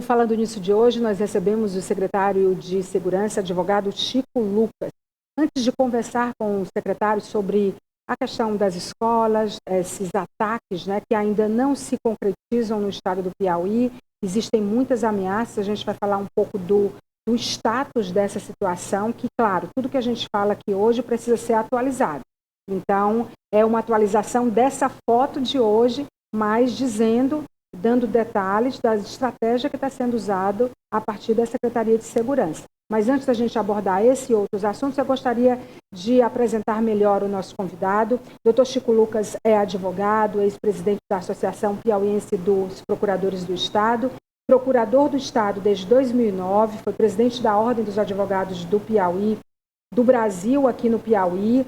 Falando Nisso de hoje, nós recebemos o secretário de Segurança, advogado Chico Lucas. Antes de conversar com o secretário sobre a questão das escolas, esses ataques, né, que ainda não se concretizam no estado do Piauí, existem muitas ameaças, a gente vai falar um pouco do status dessa situação, que, claro, tudo que a gente fala aqui hoje precisa ser atualizado. Então, é uma atualização dessa foto de hoje, mas dando detalhes da estratégia que está sendo usada a partir da Secretaria de Segurança. Mas antes da gente abordar esse e outros assuntos, eu gostaria de apresentar melhor o nosso convidado. Dr. Chico Lucas é advogado, ex-presidente da Associação Piauiense dos Procuradores do Estado, procurador do Estado desde 2009, foi presidente da Ordem dos Advogados do Piauí, do Brasil aqui no Piauí,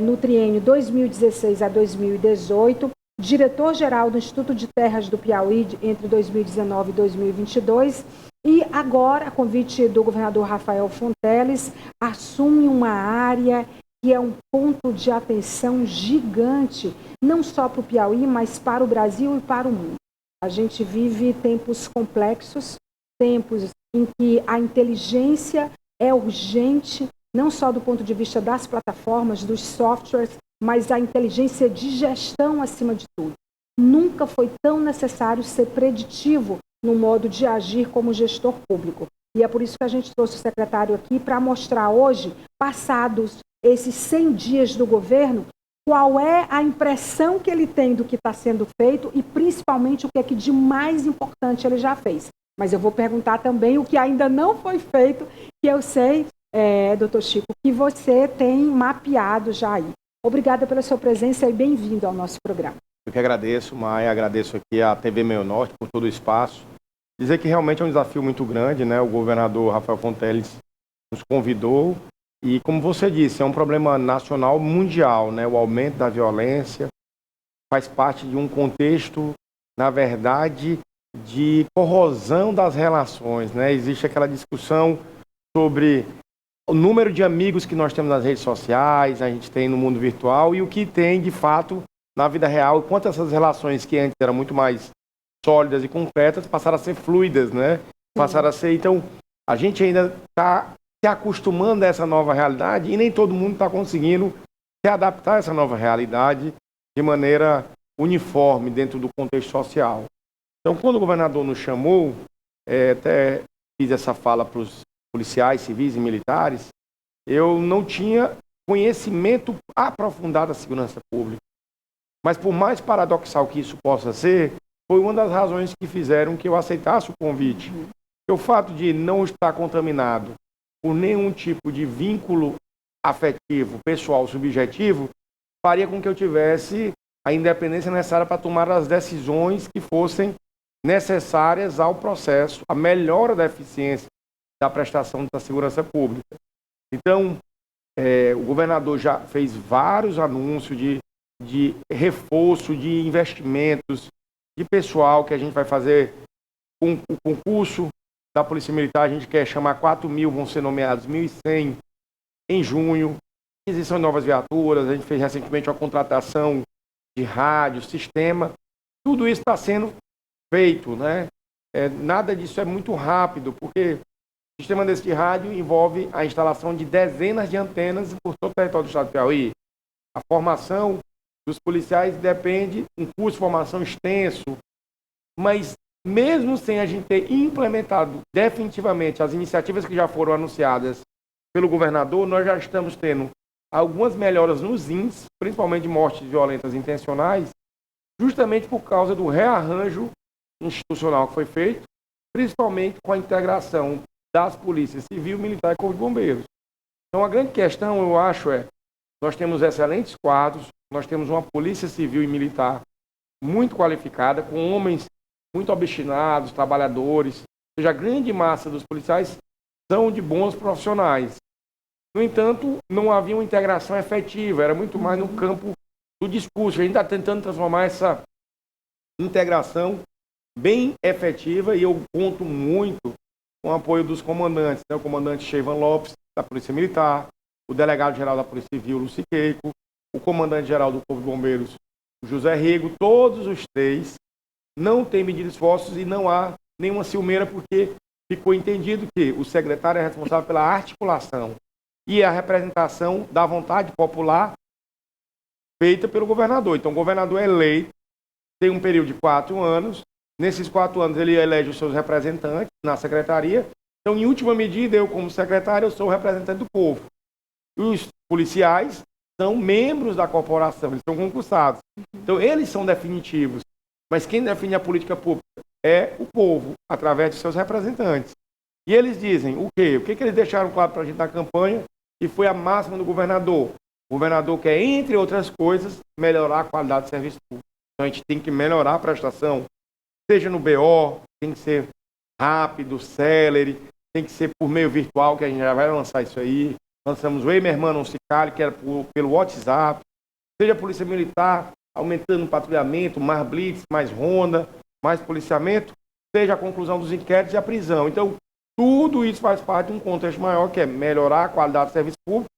no triênio 2016 a 2018, diretor-geral do Instituto de Terras do Piauí entre 2019 e 2022, e agora, a convite do governador Rafael Fonteles, assume uma área que é um ponto de atenção gigante, não só para o Piauí, mas para o Brasil e para o mundo. A gente vive tempos complexos, tempos em que a inteligência é urgente, não só do ponto de vista das plataformas, dos softwares, mas a inteligência de gestão acima de tudo. Nunca foi tão necessário ser preditivo no modo de agir como gestor público. E é por isso que a gente trouxe o secretário aqui para mostrar hoje, passados esses 100 dias do governo, qual é a impressão que ele tem do que está sendo feito e principalmente o que é que de mais importante ele já fez. Mas eu vou perguntar também o que ainda não foi feito, que eu sei, doutor Chico, que você tem mapeado já aí. Obrigada pela sua presença e bem-vindo ao nosso programa. Eu que agradeço, Maia, agradeço aqui à TV Meio Norte por todo o espaço. Dizer que realmente é um desafio muito grande, né? O governador Rafael Fonteles nos convidou e, como você disse, é um problema nacional, mundial, né? O aumento da violência faz parte de um contexto, na verdade, de corrosão das relações, né? Existe aquela discussão sobre o número de amigos que nós temos nas redes sociais, a gente tem no mundo virtual e o que tem, de fato, na vida real, quanto essas relações que antes eram muito mais sólidas e concretas passaram a ser fluidas, né? Passaram a ser... Então, a gente ainda está se acostumando a essa nova realidade e nem todo mundo está conseguindo se adaptar a essa nova realidade de maneira uniforme dentro do contexto social. Então, quando o governador nos chamou, até fiz essa fala para os policiais, civis e militares, eu não tinha conhecimento aprofundado da segurança pública. Mas por mais paradoxal que isso possa ser, foi uma das razões que fizeram que eu aceitasse o convite. O fato de não estar contaminado por nenhum tipo de vínculo afetivo, pessoal, subjetivo, faria com que eu tivesse a independência necessária para tomar as decisões que fossem necessárias ao processo, a melhora da eficiência da prestação da segurança pública. Então, o governador já fez vários anúncios de reforço de investimentos, de pessoal que a gente vai fazer com o concurso da Polícia Militar, a gente quer chamar 4.000, vão ser nomeados 1.100 em junho, aquisição de novas viaturas, a gente fez recentemente uma contratação de rádio, sistema, tudo isso está sendo feito, né? Nada disso é muito rápido, porque o sistema desse de rádio envolve a instalação de dezenas de antenas por todo o território do estado do Piauí. A formação dos policiais depende de um curso de formação extenso, mas mesmo sem a gente ter implementado definitivamente as iniciativas que já foram anunciadas pelo governador, nós já estamos tendo algumas melhoras nos índices, principalmente de mortes violentas intencionais, justamente por causa do rearranjo institucional que foi feito, principalmente com a integração das polícias civil, militar e corpo de bombeiros. Então a grande questão, eu acho, nós temos excelentes quadros, nós temos uma polícia civil e militar muito qualificada, com homens muito obstinados, trabalhadores, ou seja, a grande massa dos policiais são de bons profissionais. No entanto, não havia uma integração efetiva, era muito mais no campo do discurso. A gente está tentando transformar essa integração bem efetiva e eu conto muito com o apoio dos comandantes, né? O comandante Cheivan Lopes, da Polícia Militar, o delegado-geral da Polícia Civil, Lúcio Queico, o comandante-geral do Corpo de Bombeiros, José Rigo, todos os três não têm medido esforços e não há nenhuma ciumeira, porque ficou entendido que o secretário é responsável pela articulação e a representação da vontade popular feita pelo governador. Então, o governador é eleito, tem um período de 4 anos. Nesses 4 anos, ele elege os seus representantes na secretaria. Então, em última medida, eu, como secretário, eu sou o representante do povo. Os policiais são membros da corporação, eles são concursados. Então, eles são definitivos. Mas quem define a política pública é o povo, através de seus representantes. E eles dizem o quê? O que eles deixaram claro para a gente na campanha? Que foi a máxima do governador. O governador quer, entre outras coisas, melhorar a qualidade do serviço público. Então, a gente tem que melhorar a prestação, seja no BO, tem que ser rápido, célere, tem que ser por meio virtual, que a gente já vai lançar isso aí. Lançamos o Ei, minha irmã, não se cale, que era pelo WhatsApp. Seja a Polícia Militar, aumentando o patrulhamento, mais blitz, mais ronda, mais policiamento, seja a conclusão dos inquéritos e a prisão. Então, tudo isso faz parte de um contexto maior, que é melhorar a qualidade do serviço público.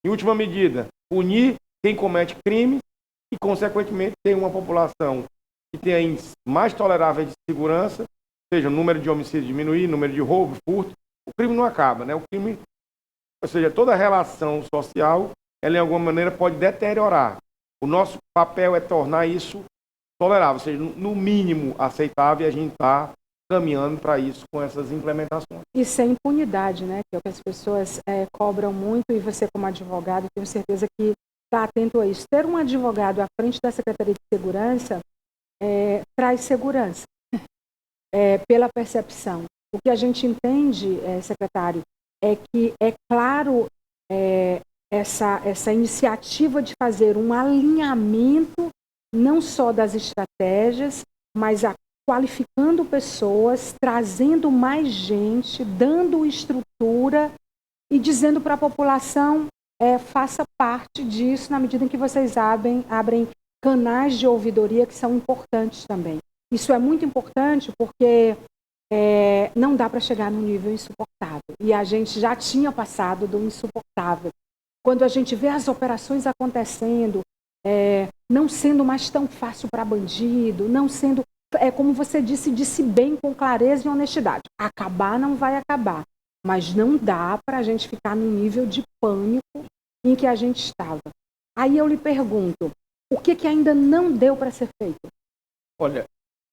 Em última medida, punir quem comete crime e, consequentemente, ter uma população que tenha índices mais toleráveis de segurança, seja o número de homicídios diminuir, número de roubo, furto. O crime não acaba, né? O crime, ou seja, toda relação social, ela, em alguma maneira, pode deteriorar. O nosso papel é tornar isso tolerável, ou seja, no mínimo aceitável, e a gente está caminhando para isso com essas implementações. E sem impunidade, né? Que é o que as pessoas cobram muito, e você, como advogado, tenho certeza que está atento a isso. Ter um advogado à frente da Secretaria de Segurança traz segurança, pela percepção. O que a gente entende, secretário, é que é claro essa iniciativa de fazer um alinhamento não só das estratégias, mas qualificando pessoas, trazendo mais gente, dando estrutura e dizendo para a população faça parte disso na medida em que vocês abrem canais de ouvidoria que são importantes também. Isso é muito importante porque não dá para chegar num nível insuportável. E a gente já tinha passado do insuportável. Quando a gente vê as operações acontecendo, não sendo mais tão fácil para bandido, não sendo, como você disse bem, com clareza e honestidade. Acabar não vai acabar, mas não dá para a gente ficar num nível de pânico em que a gente estava. Aí eu lhe pergunto, o que ainda não deu para ser feito? Olha,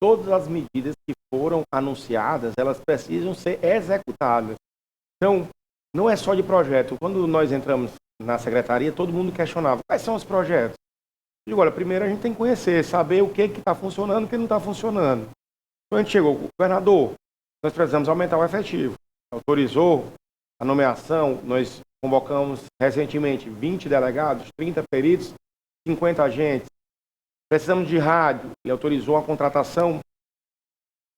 todas as medidas que foram anunciadas, elas precisam ser executadas. Então, não é só de projeto. Quando nós entramos na secretaria, todo mundo questionava, quais são os projetos? Eu digo, olha, primeiro a gente tem que conhecer, saber o que está funcionando e o que não está funcionando. Então a gente chegou, governador, nós precisamos aumentar o efetivo. Autorizou a nomeação, nós convocamos recentemente 20 delegados, 30 peritos, 50 agentes. Precisamos de rádio, ele autorizou a contratação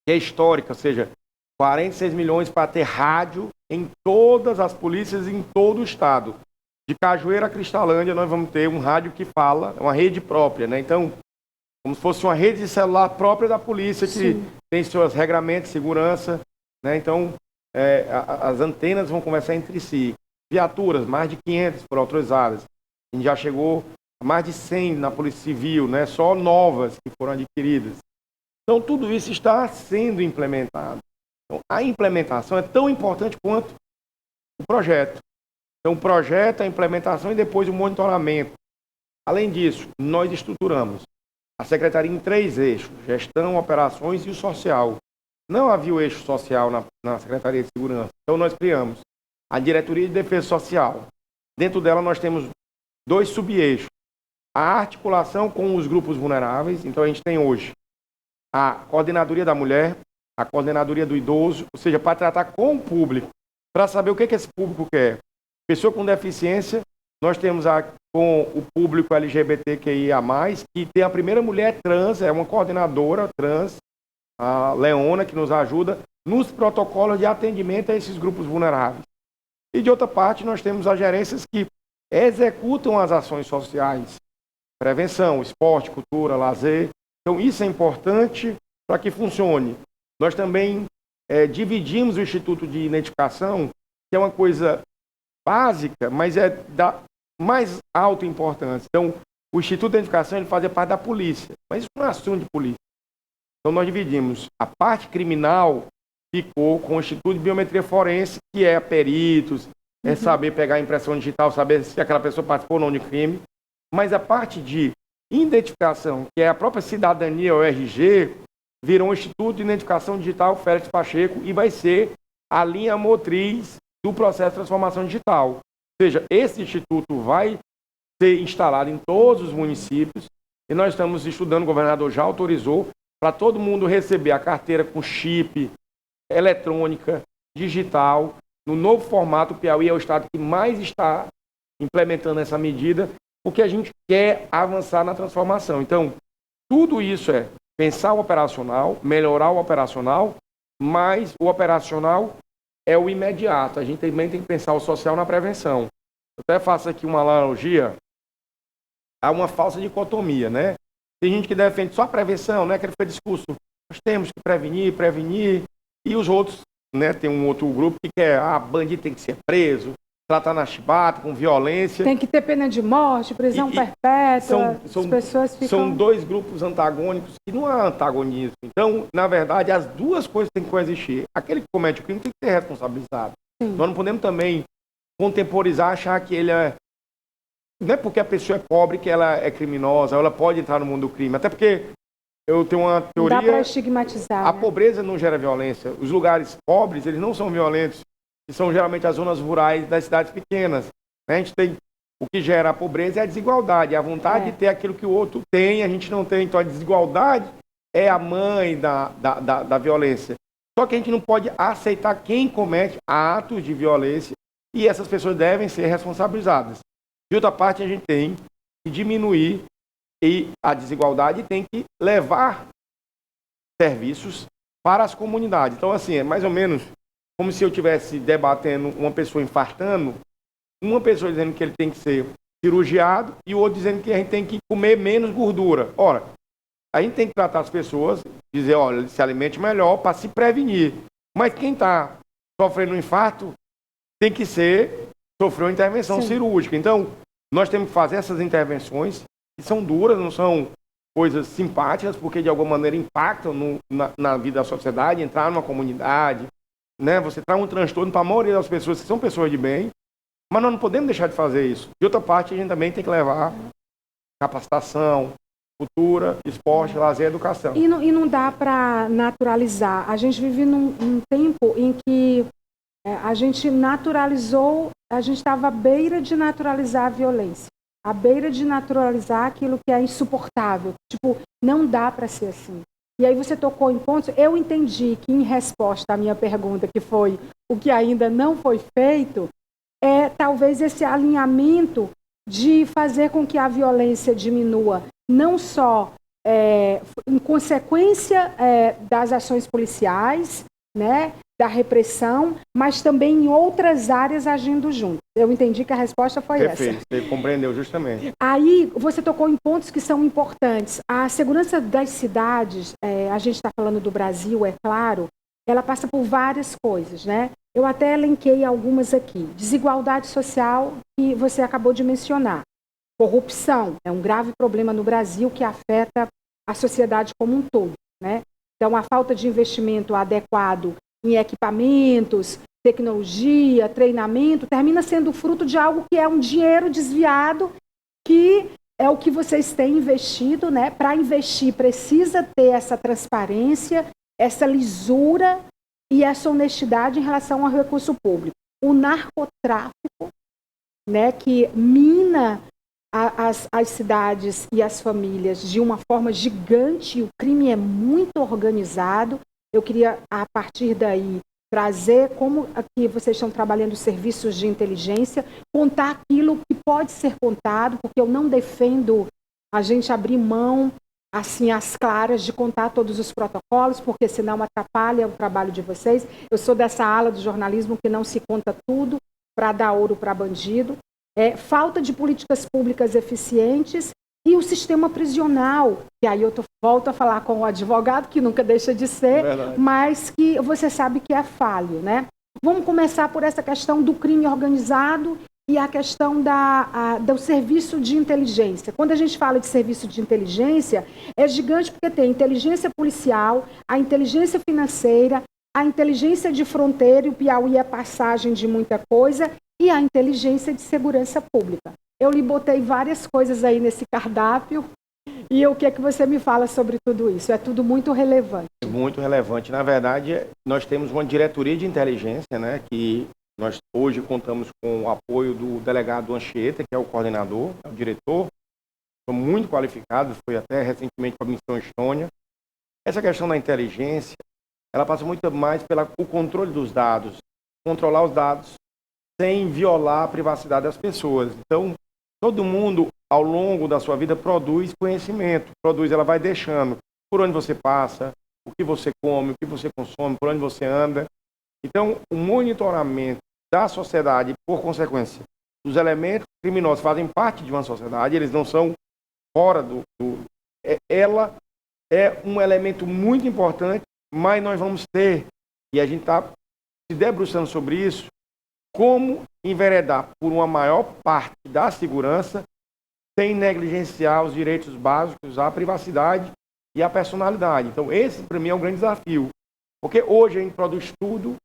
que é histórica, ou seja, 46 milhões para ter rádio em todas as polícias em todo o estado. De Cajueira a Cristalândia, nós vamos ter um rádio que fala, é uma rede própria, né? Então, como se fosse uma rede de celular própria da polícia, que Sim. tem seus regramentos de segurança, né? Então, as antenas vão conversar entre si. Viaturas, mais de 500 foram autorizadas. A gente já chegou a mais de 100 na Polícia Civil, né? Só novas que foram adquiridas. Então, tudo isso está sendo implementado. Então, a implementação é tão importante quanto o projeto. Então, o projeto, a implementação e depois o monitoramento. Além disso, nós estruturamos a Secretaria em 3 eixos: gestão, operações e o social. Não havia o eixo social na Secretaria de Segurança. Então, nós criamos a Diretoria de Defesa Social. Dentro dela, nós temos 2 sub-eixos. A articulação com os grupos vulneráveis. Então, a gente tem hoje a Coordenadoria da Mulher, a Coordenadoria do Idoso, ou seja, para tratar com o público, para saber o que esse público quer. Pessoa com deficiência, nós temos com o público LGBTQIA+, que tem a primeira mulher trans, é uma coordenadora trans, a Leona, que nos ajuda nos protocolos de atendimento a esses grupos vulneráveis. E de outra parte, nós temos as gerências que executam as ações sociais, prevenção, esporte, cultura, lazer. Então, isso é importante para que funcione. Nós também dividimos o Instituto de Identificação, que é uma coisa básica, mas é da mais alta importância. Então, o Instituto de Identificação ele fazia parte da polícia, mas isso não é assunto de polícia. Então, nós dividimos. A parte criminal ficou com o Instituto de Biometria Forense, que é peritos, é saber pegar a impressão digital, saber se aquela pessoa participou ou não de crime. Mas a parte de identificação, que é a própria cidadania, o RG, virou um Instituto de Identificação Digital Félix Pacheco e vai ser a linha motriz do processo de transformação digital. Ou seja, esse instituto vai ser instalado em todos os municípios e nós estamos estudando, o governador já autorizou, para todo mundo receber a carteira com chip, eletrônica, digital, no novo formato. O Piauí é o estado que mais está implementando essa medida, porque a gente quer avançar na transformação. Então, tudo isso é pensar o operacional, melhorar o operacional, mas o operacional é o imediato. A gente também tem que pensar o social na prevenção. Eu até faço aqui uma analogia. Há uma falsa dicotomia, né? Tem gente que defende só a prevenção, né? Aquele foi discurso, nós temos que prevenir, e os outros, né? Tem um outro grupo que quer, bandido tem que ser preso, tratar na chibata, com violência. Tem que ter pena de morte, prisão perpétua, as pessoas ficam... São dois grupos antagônicos, que não há antagonismo. Então, na verdade, as duas coisas têm que coexistir. Aquele que comete o crime tem que ser responsabilizado. Sim. Nós não podemos também contemporizar, achar que ele é... Não é porque a pessoa é pobre que ela é criminosa, ela pode entrar no mundo do crime. Até porque eu tenho uma teoria... Dá para estigmatizar. A pobreza não gera violência. Os lugares pobres, eles não são violentos, que são geralmente as zonas rurais das cidades pequenas. A gente tem... O que gera a pobreza é a desigualdade, a vontade de ter aquilo que o outro tem, a gente não tem. Então a desigualdade é a mãe da violência. Só que a gente não pode aceitar quem comete atos de violência e essas pessoas devem ser responsabilizadas. De outra parte, a gente tem que diminuir e a desigualdade tem que levar serviços para as comunidades. Então, assim, é mais ou menos como se eu estivesse debatendo uma pessoa infartando, uma pessoa dizendo que ele tem que ser cirurgiado e o outro dizendo que a gente tem que comer menos gordura. Ora, a gente tem que tratar as pessoas, dizer, olha, se alimente melhor para se prevenir. Mas quem está sofrendo um infarto tem que sofreu uma intervenção cirúrgica. Então, nós temos que fazer essas intervenções, que são duras, não são coisas simpáticas, porque de alguma maneira impactam na vida da sociedade, entrar numa comunidade, né? Você traz um transtorno para a maioria das pessoas que são pessoas de bem, mas nós não podemos deixar de fazer isso. De outra parte, a gente também tem que levar capacitação, cultura, esporte, lazer e educação. E não dá para naturalizar. A gente vive num tempo em que a gente naturalizou, a gente estava à beira de naturalizar a violência, à beira de naturalizar aquilo que é insuportável. Tipo, não dá para ser assim. E aí você tocou em pontos, eu entendi que em resposta à minha pergunta, que foi o que ainda não foi feito, é talvez esse alinhamento de fazer com que a violência diminua, não só em consequência das ações policiais, né, da repressão, mas também em outras áreas agindo junto. Eu entendi que a resposta foi Perfeito, essa. você compreendeu justamente. Aí você tocou em pontos que são importantes. A segurança das cidades, a gente está falando do Brasil, é claro, ela passa por várias coisas, né? Eu até elenquei algumas aqui. Desigualdade social, que você acabou de mencionar. Corrupção é um grave problema no Brasil que afeta a sociedade como um todo, né? Então, a falta de investimento adequado em equipamentos, tecnologia, treinamento, termina sendo fruto de algo que é um dinheiro desviado, que é o que vocês têm investido, né? Para investir, precisa ter essa transparência, essa lisura e essa honestidade em relação ao recurso público. O narcotráfico, né, que mina as cidades e as famílias de uma forma gigante, o crime é muito organizado. Eu queria, a partir daí, trazer como aqui vocês estão trabalhando serviços de inteligência, contar aquilo que pode ser contado, porque eu não defendo a gente abrir mão, assim, às claras, de contar todos os protocolos, porque senão atrapalha o trabalho de vocês. Eu sou dessa ala do jornalismo que não se conta tudo para dar ouro para bandido. Falta de políticas públicas eficientes e o sistema prisional, que aí eu volto a falar com o advogado, que nunca deixa de ser, mas que você sabe que é falho, né? Vamos começar por essa questão do crime organizado e a questão do serviço de inteligência. Quando a gente fala de serviço de inteligência, é gigante porque tem a inteligência policial, a inteligência financeira, a inteligência de fronteira, e o Piauí é passagem de muita coisa, e a inteligência de segurança pública. Eu lhe botei várias coisas aí nesse cardápio, e o que é que você me fala sobre tudo isso? É tudo muito relevante. Muito relevante. Na verdade, nós temos uma diretoria de inteligência, né, que nós hoje contamos com o apoio do delegado Anchieta, que é o coordenador, é o diretor, muito qualificado, foi até recentemente para a Missão Estônia. Essa questão da inteligência, ela passa muito mais pelo controle dos dados, controlar os dados sem violar a privacidade das pessoas. Então, todo mundo, ao longo da sua vida, produz conhecimento, ela vai deixando por onde você passa, o que você come, o que você consome, por onde você anda. Então, o monitoramento da sociedade, por consequência, os elementos criminosos fazem parte de uma sociedade, eles não são fora ela é um elemento muito importante, mas nós vamos ter, e a gente está se debruçando sobre isso, como enveredar por uma maior parte da segurança sem negligenciar os direitos básicos, a privacidade e a personalidade. Então, esse, para mim, é um grande desafio. Porque hoje a gente produz tudo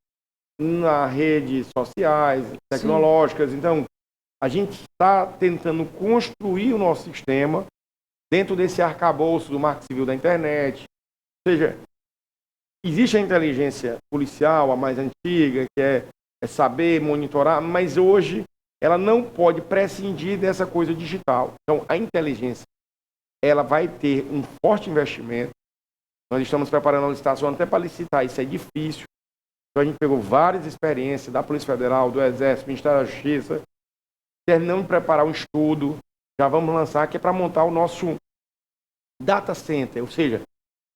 nas redes sociais, tecnológicas. Sim. Então, a gente está tentando construir o nosso sistema dentro desse arcabouço do Marco Civil da internet. Ou seja, existe a inteligência policial, a mais antiga, que é saber monitorar, mas hoje ela não pode prescindir dessa coisa digital. Então, a inteligência, ela vai ter um forte investimento. Nós estamos preparando a licitação até para licitar, isso é difícil. Então, a gente pegou várias experiências da Polícia Federal, do Exército, do Ministério da Justiça, terminamos de preparar um estudo, já vamos lançar, que é para montar o nosso data center, ou seja,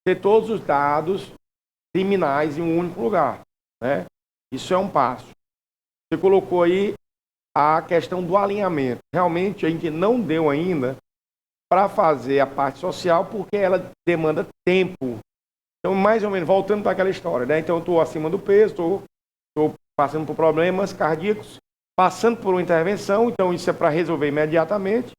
ter todos os dados criminais em um único lugar, né? Isso é um passo. Você colocou aí a questão do alinhamento. Realmente, a gente não deu ainda para fazer a parte social, porque ela demanda tempo. Então, mais ou menos, voltando para aquela história, né? Então, eu estou acima do peso, estou passando por problemas cardíacos, passando por uma intervenção, então isso é para resolver imediatamente,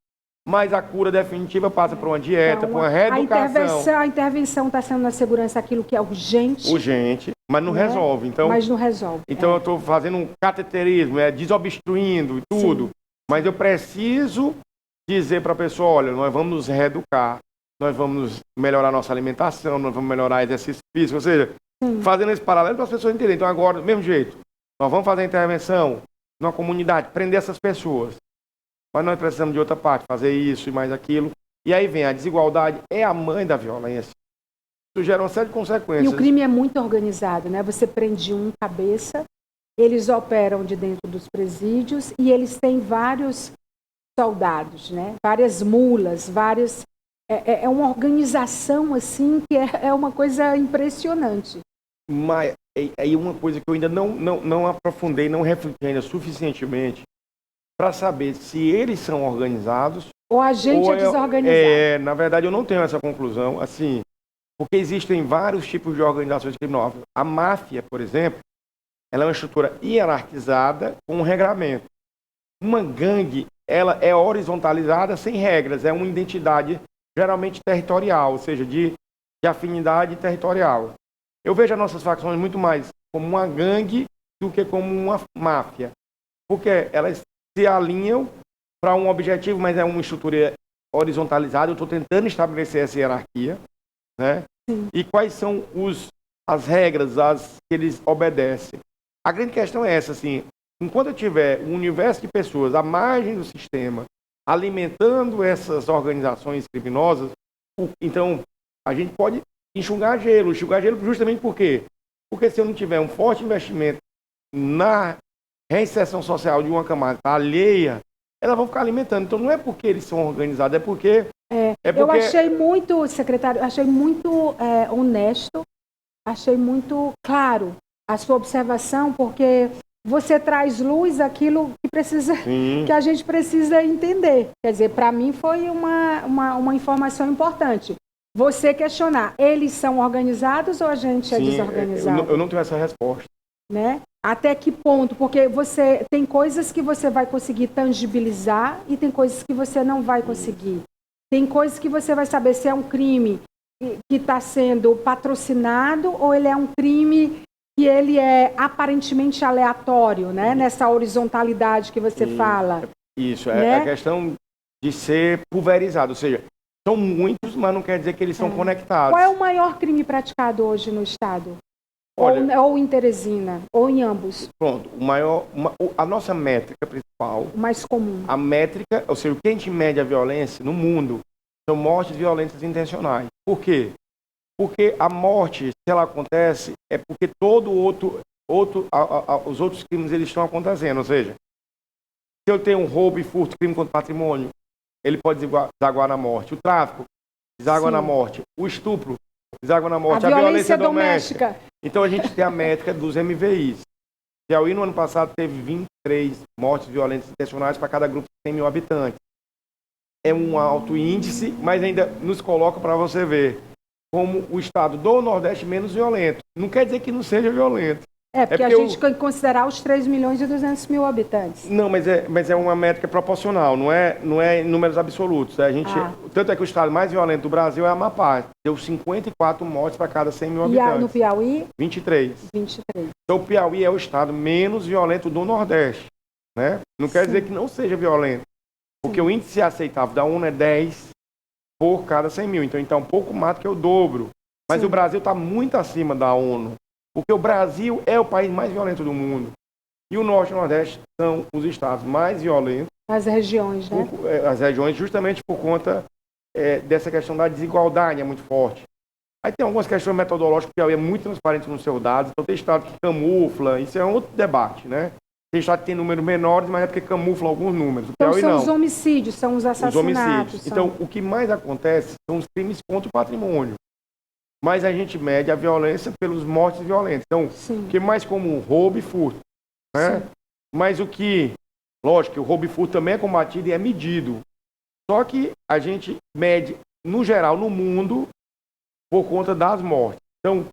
mas a cura definitiva passa por uma dieta, então, por uma reeducação. A intervenção está sendo na segurança aquilo que é urgente. Urgente, mas não resolve. Então, mas não resolve. Então eu estou fazendo um cateterismo, desobstruindo e tudo, sim, mas eu preciso dizer para a pessoa, olha, nós vamos nos reeducar, nós vamos melhorar nossa alimentação, nós vamos melhorar exercício físico, ou seja, sim, fazendo esse paralelo para as pessoas entenderem. Então agora, do mesmo jeito, nós vamos fazer a intervenção numa comunidade, prender essas pessoas. Mas nós precisamos de outra parte, fazer isso e mais aquilo. E aí vem a desigualdade, é a mãe da violência. Isso gera uma série de consequências. E o crime é muito organizado, né? Você prende um cabeça, eles operam de dentro dos presídios e eles têm vários soldados, né? Várias mulas, várias... É uma organização, assim, que é uma coisa impressionante. Mas aí uma coisa que eu ainda não aprofundei, não refleti ainda suficientemente, para saber se eles são organizados ou a gente é desorganizado. Na verdade, eu não tenho essa conclusão, assim, porque existem vários tipos de organizações criminosas. A máfia, por exemplo, ela é uma estrutura hierarquizada com um regramento. Uma gangue, ela é horizontalizada sem regras, é uma identidade geralmente territorial, ou seja, de afinidade territorial. Eu vejo as nossas facções muito mais como uma gangue do que como uma máfia, porque elas se alinham para um objetivo, mas é uma estrutura horizontalizada. Eu estou tentando estabelecer essa hierarquia, né? Sim. E quais são as regras que eles obedecem. A grande questão é essa, assim, enquanto eu tiver um universo de pessoas à margem do sistema alimentando essas organizações criminosas, então a gente pode enxugar gelo justamente por quê? Porque se eu não tiver um forte investimento na reinserção social de uma camada alheia, elas vão ficar alimentando. Então não é porque eles são organizados, é porque... Eu achei muito, secretário, honesto, achei muito claro a sua observação, porque você traz luz àquilo que a gente precisa entender. Quer dizer, para mim foi uma informação importante. Você questionar, eles são organizados ou a gente é desorganizado? Eu não tenho essa resposta. Né? Até que ponto? Porque você tem coisas que você vai conseguir tangibilizar e tem coisas que você não vai conseguir. Tem coisas que você vai saber se é um crime que está sendo patrocinado ou ele é um crime que ele é aparentemente aleatório, né? Nessa horizontalidade que você fala. Isso, né? é a questão de ser pulverizado, ou seja, são muitos, mas não quer dizer que eles são conectados. Qual é o maior crime praticado hoje no Estado? Olha, ou em Teresina, ou em ambos? Pronto, a nossa métrica principal, o mais comum. A métrica, ou seja, o que a gente mede a violência no mundo são mortes violentas intencionais. Por quê? Porque a morte, se ela acontece, é porque os outros crimes eles estão acontecendo. Ou seja, se eu tenho um roubo e furto, crime contra o patrimônio, ele pode desaguar na morte. O tráfico deságua na morte. O estupro deságua na morte. A violência doméstica. Então a gente tem a métrica dos MVIs. Piauí no ano passado teve 23 mortes violentas intencionais para cada grupo de 100 mil habitantes. É um alto índice, mas ainda nos coloca para você ver como o estado do Nordeste menos violento. Não quer dizer que não seja violento. Porque a gente tem que considerar os 3 milhões e 200 mil habitantes. Não, mas é uma métrica proporcional, não é em números absolutos. Tanto é que o estado mais violento do Brasil é Amapá. Deu 54 mortes para cada 100 mil habitantes. E no Piauí? 23. 23. Então o Piauí é o estado menos violento do Nordeste. Né? Não quer dizer que não seja violento. Porque o índice aceitável da ONU é 10 por cada 100 mil. Então é um pouco mais do que o dobro. Mas o Brasil está muito acima da ONU. Porque o Brasil é o país mais violento do mundo. E o Norte e o Nordeste são os estados mais violentos. As regiões, né? As regiões, justamente por conta dessa questão da desigualdade, é muito forte. Aí tem algumas questões metodológicas, porque é muito transparente nos seus dados. Então tem estado que camufla, isso é um outro debate, né? Tem estado que tem números menores, mas é porque camufla alguns números. Então são os homicídios, são os assassinatos. Os homicídios. Então o que mais acontece são os crimes contra o patrimônio. Mas a gente mede a violência pelos mortes violentas. Então, o que é mais comum? Roubo e furto. Né? Mas lógico que o roubo e furto também é combatido e é medido. Só que a gente mede, no geral, no mundo, por conta das mortes. Então,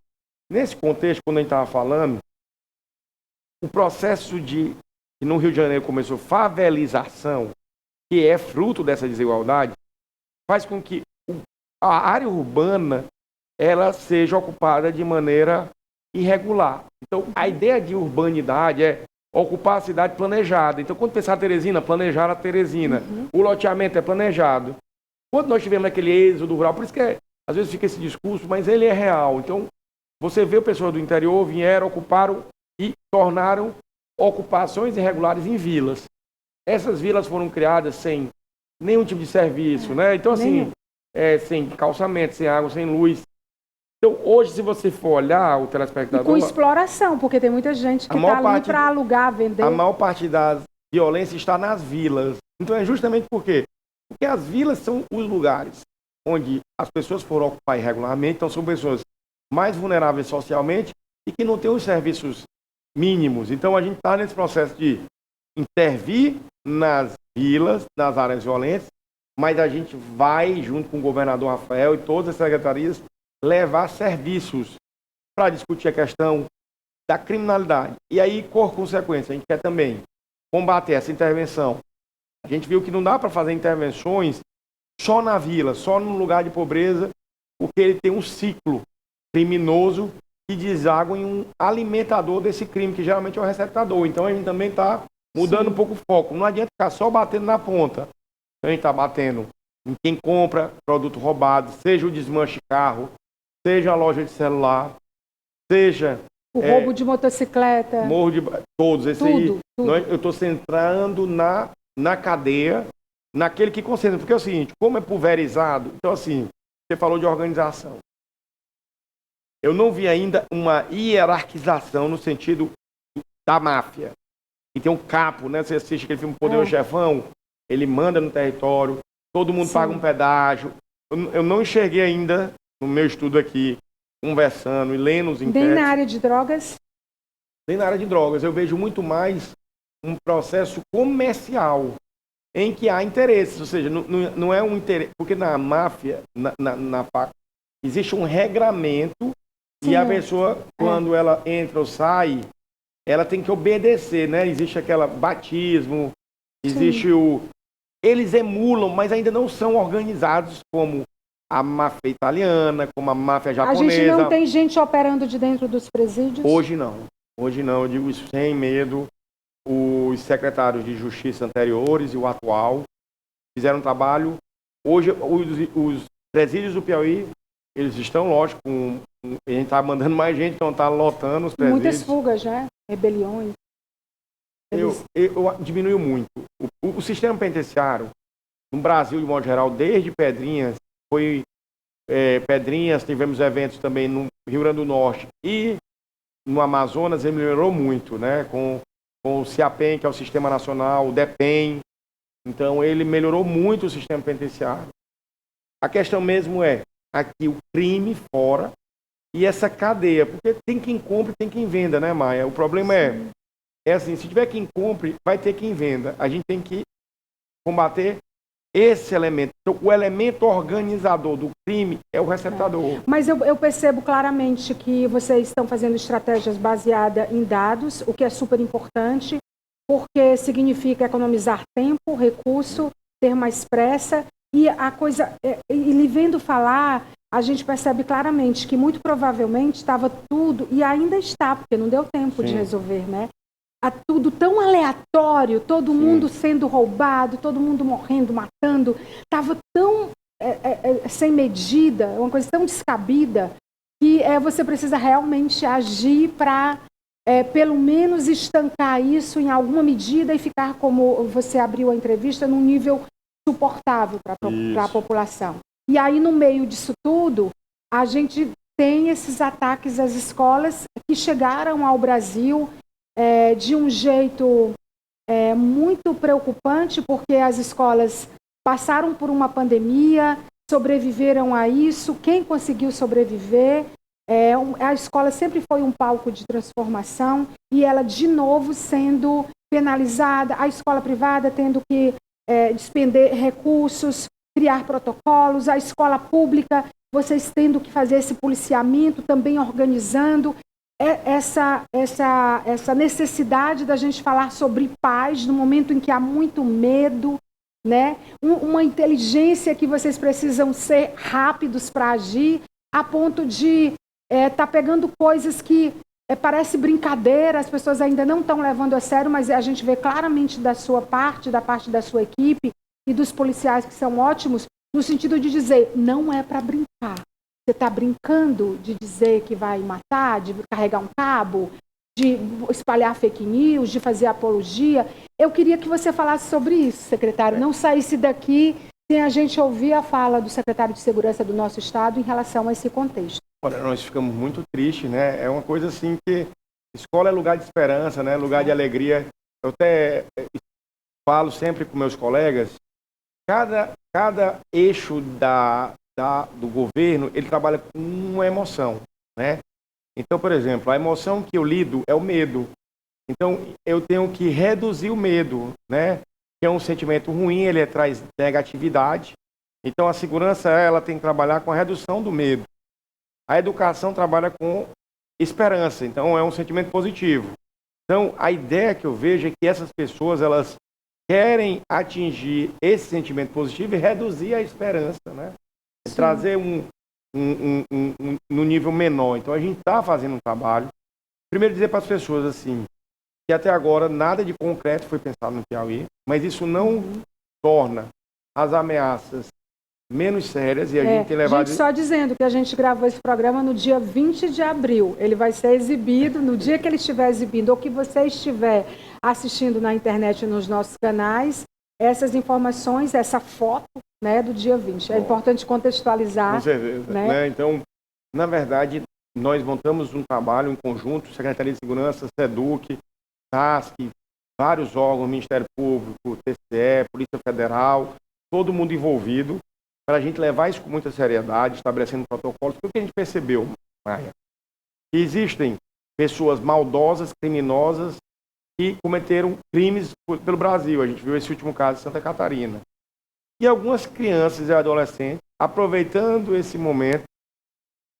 nesse contexto, quando a gente estava falando, o processo que no Rio de Janeiro começou favelização, que é fruto dessa desigualdade, faz com que a área urbana ela seja ocupada de maneira irregular. Então, a ideia de urbanidade é ocupar a cidade planejada. Então, quando pensar Teresina, planejar a Teresina. O loteamento é planejado. Quando nós tivemos aquele êxodo rural, por isso que às vezes fica esse discurso, mas ele é real. Então, você vê pessoas do interior vieram, ocuparam e tornaram ocupações irregulares em vilas. Essas vilas foram criadas sem nenhum tipo de serviço, né? Então, assim, sem calçamento, sem água, sem luz. Então, hoje, se você for olhar o telespectador... E com exploração, porque tem muita gente que está ali para alugar, vender. A maior parte da violência está nas vilas. Então, é justamente por quê? Porque as vilas são os lugares onde as pessoas foram ocupar irregularmente, então são pessoas mais vulneráveis socialmente e que não têm os serviços mínimos. Então, a gente está nesse processo de intervir nas vilas, nas áreas violentas, mas a gente vai, junto com o governador Rafael e todas as secretarias, levar serviços para discutir a questão da criminalidade. E aí, por consequência, a gente quer também combater essa intervenção. A gente viu que não dá para fazer intervenções só na vila, só no lugar de pobreza, porque ele tem um ciclo criminoso que deságua em um alimentador desse crime, que geralmente é o receptador. Então, a gente também está mudando um pouco o foco. Não adianta ficar só batendo na ponta. A gente está batendo em quem compra produto roubado, seja o desmanche de carro, seja a loja de celular, seja... O roubo de motocicleta. Todos. Tudo. Eu estou centrando na cadeia, naquele que concentra. Porque é o seguinte, como é pulverizado, então assim, você falou de organização. Eu não vi ainda uma hierarquização no sentido da máfia. E tem um capo, né? Você assiste aquele filme Poder do Chefão, ele manda no território, todo mundo paga um pedágio. Eu não enxerguei ainda, no meu estudo aqui, conversando e lendo os inquéritos. Nem na área de drogas? Nem na área de drogas. Eu vejo muito mais um processo comercial, em que há interesses. Ou seja, não é um interesse... Porque na máfia, existe um regramento e a pessoa, quando ela entra ou sai, ela tem que obedecer, né? Existe aquela batismo, existe o... Eles emulam, mas ainda não são organizados como a máfia italiana, como a máfia japonesa. A gente não tem gente operando de dentro dos presídios? Hoje não. Hoje não, eu digo isso sem medo. Os secretários de justiça anteriores e o atual fizeram um trabalho. Hoje, os presídios do Piauí, eles estão, lógico, a gente está mandando mais gente, então está lotando os presídios. Muitas fugas, né? Rebeliões. Diminuiu muito. O sistema penitenciário, no Brasil, de modo geral, desde Pedrinhas, Pedrinhas, tivemos eventos também no Rio Grande do Norte e no Amazonas, ele melhorou muito, né? Com o CIAPEN, que é o Sistema Nacional, o DEPEN. Então, ele melhorou muito o sistema penitenciário. A questão mesmo é aqui o crime fora e essa cadeia, porque tem quem compre, tem quem venda, né, Maia? O problema é assim, se tiver quem compre, vai ter quem venda. A gente tem que combater esse elemento. Então, o elemento organizador do crime é o receptador. Mas eu percebo claramente que vocês estão fazendo estratégias baseadas em dados, o que é super importante, porque significa economizar tempo, recurso, ter mais pressa. E a coisa, e lhe vendo falar, a gente percebe claramente que muito provavelmente estava tudo, e ainda está, porque não deu tempo de resolver, né? Tudo tão aleatório, todo mundo sendo roubado, todo mundo morrendo, matando, estava tão sem medida, uma coisa tão descabida, que você precisa realmente agir para, pelo menos, estancar isso em alguma medida e ficar, como você abriu a entrevista, num nível suportável para a população. E aí, no meio disso tudo, a gente tem esses ataques às escolas que chegaram ao Brasil de um jeito muito preocupante, porque as escolas passaram por uma pandemia, sobreviveram a isso. Quem conseguiu sobreviver, a escola sempre foi um palco de transformação e ela, de novo, sendo penalizada, a escola privada tendo que despender recursos, criar protocolos, a escola pública, vocês tendo que fazer esse policiamento, também organizando. Essa necessidade da gente falar sobre paz no momento em que há muito medo, né? Uma inteligência que vocês precisam ser rápidos para agir, a ponto de tá pegando coisas que parece brincadeira, as pessoas ainda não estão levando a sério, mas a gente vê claramente da sua parte, da parte da sua equipe e dos policiais que são ótimos, no sentido de dizer, não é para brincar. Você está brincando de dizer que vai matar, de carregar um cabo, de espalhar fake news, de fazer apologia. Eu queria que você falasse sobre isso, secretário. Não saísse daqui sem a gente ouvir a fala do secretário de Segurança do nosso Estado em relação a esse contexto. Olha, nós ficamos muito tristes, né? É uma coisa assim que escola é lugar de esperança, né? Lugar de alegria. Eu até falo sempre com meus colegas, cada eixo do governo, ele trabalha com uma emoção, né? Então, por exemplo, a emoção que eu lido é o medo. Então, eu tenho que reduzir o medo, né? Que é um sentimento ruim, ele traz negatividade. Então, a segurança, ela tem que trabalhar com a redução do medo. A educação trabalha com esperança, então é um sentimento positivo. Então, a ideia que eu vejo é que essas pessoas, elas querem atingir esse sentimento positivo e reduzir a esperança, né? Trazer no nível menor. Então, a gente está fazendo um trabalho. Primeiro, dizer para as pessoas assim, que até agora nada de concreto foi pensado no Piauí, mas isso não torna as ameaças menos sérias e a gente tem levado... Gente, só dizendo que a gente gravou esse programa no dia 20 de abril. Ele vai ser exibido no dia que ele estiver exibindo, ou que você estiver assistindo na internet nos nossos canais, essas informações, essa foto, né, do dia 20. É importante contextualizar. Com certeza. Né? Então, na verdade, nós montamos um trabalho em conjunto, Secretaria de Segurança, SEDUC, TASC, vários órgãos, Ministério Público, TCE, Polícia Federal, todo mundo envolvido, para a gente levar isso com muita seriedade, estabelecendo protocolos, porque a gente percebeu, Maia, que existem pessoas maldosas, criminosas, que cometeram crimes pelo Brasil. A gente viu esse último caso em Santa Catarina. E algumas crianças e adolescentes, aproveitando esse momento,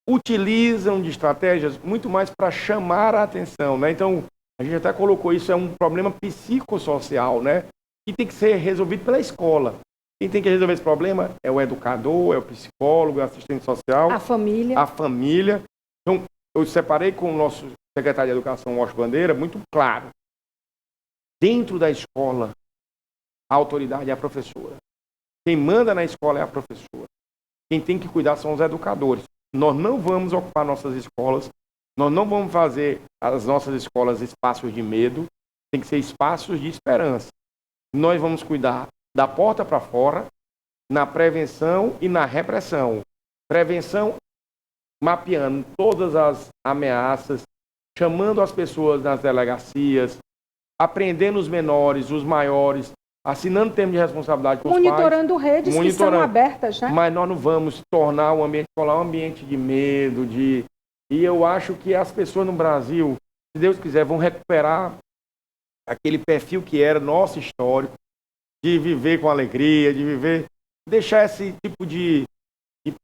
utilizam de estratégias muito mais para chamar a atenção, né? Então, A gente até colocou isso, é um problema psicossocial, né? Que tem que ser resolvido pela escola. Quem tem que resolver esse problema é o educador, é o psicólogo, é o assistente social. A família. A família. Então, eu separei com o nosso secretário de Educação, Washington Bandeira, muito claro. Dentro da escola, a autoridade é a professora. Quem manda na escola é a professora. Quem tem que cuidar são os educadores. Nós não vamos ocupar nossas escolas, nós não vamos fazer as nossas escolas espaços de medo, tem que ser espaços de esperança. Nós vamos cuidar da porta para fora, na prevenção e na repressão. Prevenção, mapeando todas as ameaças, chamando as pessoas nas delegacias, apreendendo os menores, os maiores, assinando termos de responsabilidade com os pais. Monitorando redes que são abertas, né? Mas nós não vamos tornar o ambiente escolar um ambiente de medo, E eu acho que as pessoas no Brasil, se Deus quiser, vão recuperar aquele perfil que era nosso histórico, de viver com alegria, de viver, deixar esse tipo de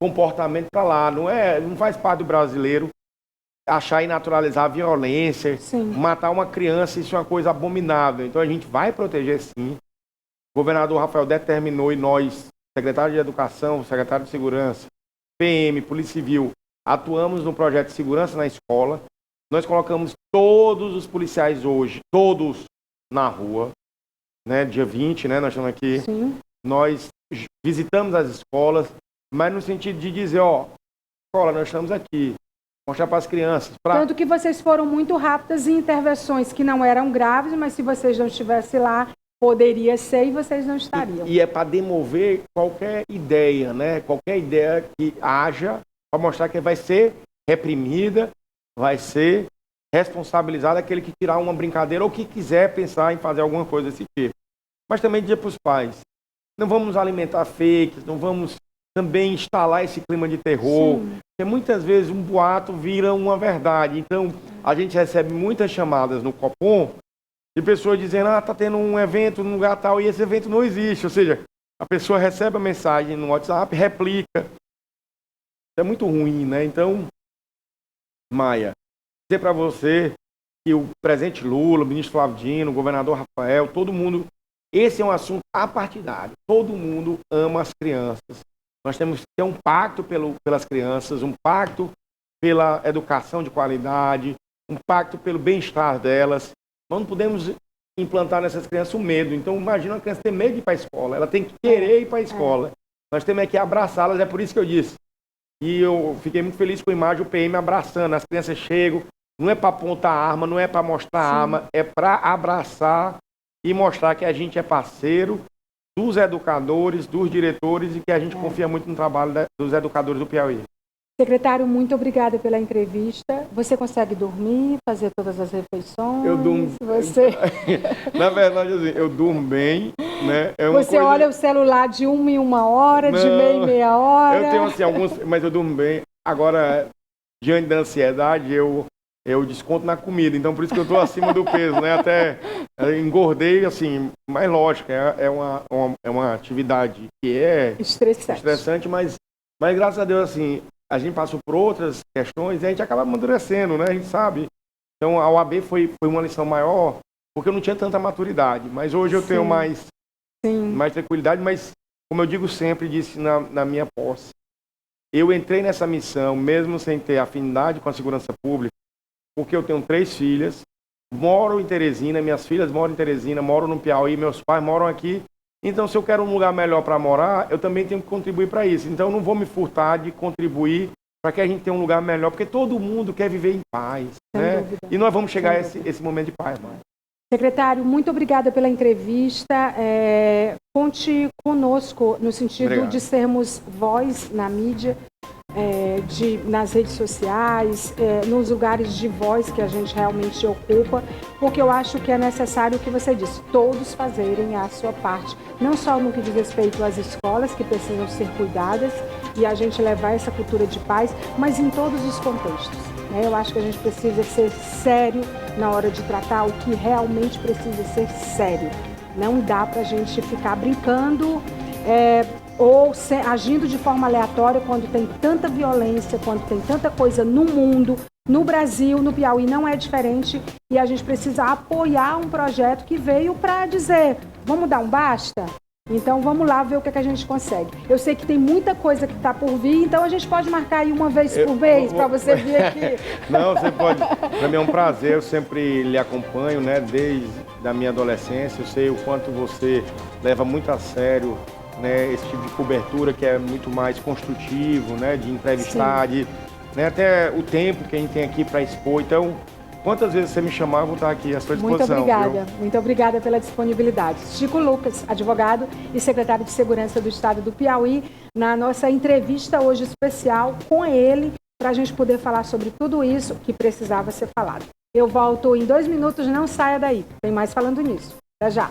comportamento para lá. Não faz parte do brasileiro achar e naturalizar a violência, sim, matar uma criança, isso é uma coisa abominável. Então a gente vai proteger sim. O governador Rafael determinou e nós, secretário de Educação, secretário de Segurança, PM, Polícia Civil, atuamos no projeto de segurança na escola. Nós colocamos todos os policiais hoje, todos na rua, né? Dia 20, né? Nós estamos aqui. Sim. Nós visitamos as escolas, mas no sentido de dizer, escola, nós estamos aqui. Mostrar para as crianças. Tanto que vocês foram muito rápidas em intervenções que não eram graves, mas se vocês não estivessem lá, poderia ser e vocês não estariam. E é para demover qualquer ideia, né? Qualquer ideia que haja, para mostrar que vai ser reprimida, vai ser responsabilizado aquele que tirar uma brincadeira ou que quiser pensar em fazer alguma coisa desse tipo. Mas também dizer para os pais, não vamos alimentar fakes, não vamos também instalar esse clima de terror, sim, porque muitas vezes um boato vira uma verdade. Então, a gente recebe muitas chamadas no Copom de pessoas dizendo, tá tendo um evento num lugar tal e esse evento não existe. Ou seja, a pessoa recebe a mensagem no WhatsApp, replica. Isso é muito ruim, né? Então, Maia, dizer para você que o presidente Lula, o ministro Flávio Dino, o governador Rafael, todo mundo, esse é um assunto apartidário. Todo mundo ama as crianças. Nós temos que ter um pacto pelas crianças, um pacto pela educação de qualidade, um pacto pelo bem-estar delas. Nós não podemos implantar nessas crianças o medo. Então, imagina uma criança ter medo de ir para a escola. Ela tem que querer ir para a escola. Nós temos que abraçá-las, é por isso que eu disse. E eu fiquei muito feliz com a imagem do PM abraçando. As crianças chegam, não é para apontar arma, não é para mostrar arma, é para abraçar e mostrar que a gente é parceiro dos educadores, dos diretores e que a gente confia muito no trabalho dos educadores do Piauí. Secretário, muito obrigada pela entrevista. Você consegue dormir, fazer todas as refeições? Eu durmo. Na verdade, assim, eu durmo bem, né? Você olha o celular de 1 em 1 hora, de meia em meia hora? Eu tenho assim alguns, mas eu durmo bem. Agora, diante da ansiedade, eu desconto na comida, então por isso que eu estou acima do peso, né? Até engordei, assim, mas lógico, é uma atividade que é estressante, mas graças a Deus, assim, a gente passou por outras questões e a gente acaba amadurecendo, né? A gente sabe. Então a OAB foi uma lição maior, porque eu não tinha tanta maturidade, mas hoje eu tenho mais tranquilidade, mas como eu digo sempre, disse na minha posse, eu entrei nessa missão, mesmo sem ter afinidade com a segurança pública, porque eu tenho 3 filhas, moro em Teresina, minhas filhas moram em Teresina, moro no Piauí, meus pais moram aqui. Então, se eu quero um lugar melhor para morar, eu também tenho que contribuir para isso. Então, eu não vou me furtar de contribuir para que a gente tenha um lugar melhor, porque todo mundo quer viver em paz, né? E nós vamos chegar a esse momento de paz, mãe. Secretário, muito obrigada pela entrevista. Conte conosco no sentido de sermos voz na mídia, nas redes sociais, nos lugares de voz que a gente realmente ocupa, porque eu acho que é necessário o que você disse, todos fazerem a sua parte, não só no que diz respeito às escolas que precisam ser cuidadas e a gente levar essa cultura de paz, mas em todos os contextos. Eu acho que a gente precisa ser sério na hora de tratar o que realmente precisa ser sério. Não dá para a gente ficar brincando ou agindo de forma aleatória quando tem tanta violência, quando tem tanta coisa no mundo No Brasil, no Piauí, não é diferente e a gente precisa apoiar um projeto que veio para dizer, vamos dar um basta? Então vamos lá ver o que a gente consegue. Eu sei que tem muita coisa que está por vir, então a gente pode marcar aí uma vez por mês para você vir aqui. Não, você pode. Para mim é um prazer, eu sempre lhe acompanho, né, desde a minha adolescência. Eu sei o quanto você leva muito a sério, né, esse tipo de cobertura que é muito mais construtivo, né, de entrevistar, né, até o tempo que a gente tem aqui para expor. Então, quantas vezes você me chamar, eu vou estar aqui à sua disposição. Muito obrigada pela disponibilidade. Chico Lucas, advogado e secretário de Segurança do Estado do Piauí, na nossa entrevista hoje especial com ele, para a gente poder falar sobre tudo isso que precisava ser falado. Eu volto em 2 minutos, não saia daí. Tem mais falando nisso. Até já.